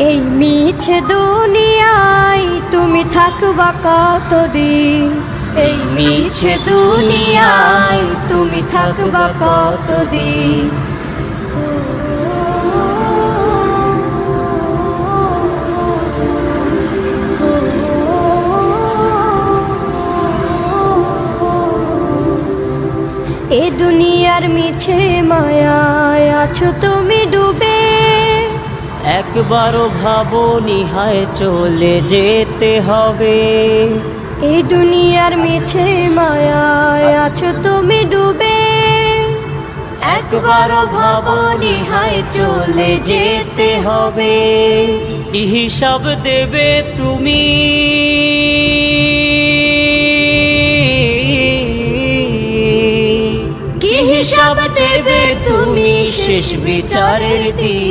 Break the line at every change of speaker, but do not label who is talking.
এই মিছে দুনিয়ায় তুমি থাকবা কতদিন, এই মিছে দুনিয়ায় তুমি থাকবা কতদিন। এ দুনিয়ার মিছে মায়ায় আছো তুমি ডুবে,
একবারও ভাবনি হায় চলে যেতে হবে।
এই দুনিয়ার মিছে মায়ায় আছো তুমি ডুবে,
একবারও ভাবনি হায় চলে যেতে হবে। কি হিসাব দেবে তুমি, কি হিসাব দেবে তুমি শেষ বিচারের দিন।